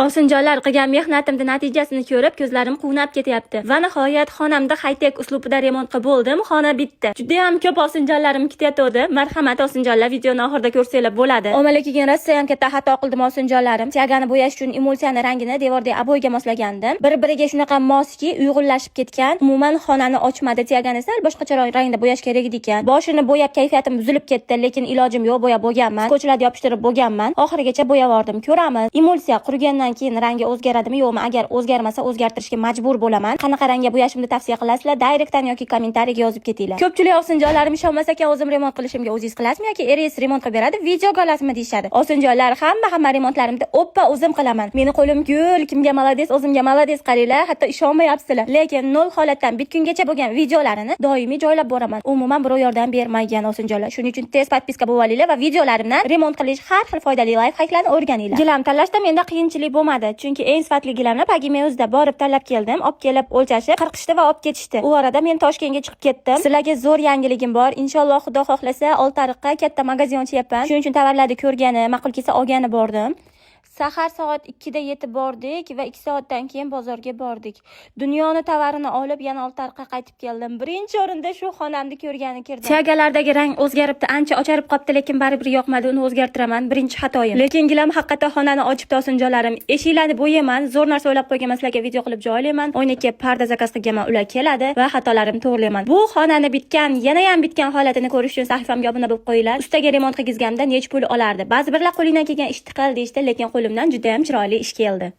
Osinjonlar qilgan mehnatimning natijasini ko'rib, ko'zlarim quvnab ketyapti. Va nihoyat xonamda high-tech uslubida remont qilib bo'ldim. Xona bitdi. Juda ham ko'p osinjonlarim ketayotdi. Marhamat osinjonlar, videoni oxirida ko'rsanglar bo'ladi. Omalakiga rosa ham katta xato qildim osinjonlarim. Tiagani bo'yash uchun emulsiyani rangini devordagi aboyga moslagandim. Bir-biriga shunaqa moski, uyg'unlashib ketgan. Umuman xonani ochmadi. Tiagani sal boshqacharoq rangda bo'yash kerak edi ekan. Boshini bo'yab kayfiyatim buzilib ketdi, lekin ilojim yo'q, bo'yab bo'lganman. Skochlarni yopishtirib bo'lganman. Oxirigacha bo'yavordim. Ko'ramiz. Emulsiya qurigandan keyin rangi o'zgaradimi yo'qmi? Agar o'zgarmasa o'zgartirishga majbur bo'laman. Qanaqa rangga bo'yashimni tavsiya qilasizlar? Direktdan yoki kommentariyaga yozib ketinglar. Ko'pchilik osinjonlarim ishonmasa ekan, o'zim remont qilishimga o'zingiz qilasizmi yoki eringiz remont qilib beradi, videoga olasizmi deyshadi. Osinjonlar hamma remontlarimni oppa o'zim qilaman. Meni qo'lim gul, kimga malades, o'zimga malades qaranglar, hatto ishonmayapsizlar. Lekin nol holatdan bitgungacha bo'lgan videolarini doimiy joylab boraman. Umuman birov yordam bermagan osinjonlar. Shuning uchun tez podpiska bo'lib olinglar va videolarimdan remont qilish har xil foydali layfhaklarni o'rganinglar. Gilam tanlashda menda qiyinchilik bo'lmadi, chunki eng sifatli gilamni Pagimeyuzda borib tanlab keldim. Olib kelib o'lchashib, qirqishdi va olib ketishdi. U orada men Toshkentga chiqib ketdim. Sizlarga zo'r yangiligim bor. Inshaalloh Xudo xohlasa Oltiariqqa katta magazin ochyapman. Shuning uchun tovarlarni ko'rgani, ma'qul kelsa olgani bordim. Sahar soat 2 da yetib bordik va 2 soatdan keyin bozorga bordik. Dunyoni tovarini olib yana Oltiariqqa qaytib keldim. Birinchi o'rinda shu xonamni ko'rgani kirdim. Tiagalardagi rang o'zgaribdi, ancha ocharib qopti, lekin baribir yoqmadi, uni o'zgartiraman. Birinchi xatoyim. Lekin gilam haqiqatan xonani ochibdi osinjonlarim. Eshiklarni bo'yaman, zo'r narsa o'ylab qo'yganman, sizlarga video qilib joylayman. O'yinga parda zakaz qilganman, ular keladi va xatolarimni to'g'rilayman. Bu xonani bitgan, yana ham bitgan holatini ko'rish uchun sahifamga obuna bo'lib qo'yinglar. Ustaga remont qilgizganimda nech pul olardi? Ba'zi birlar qo'lingdan kelgan ishni qil deyishdi, lekin qo'limdan juda ham chiroyli ish keldi.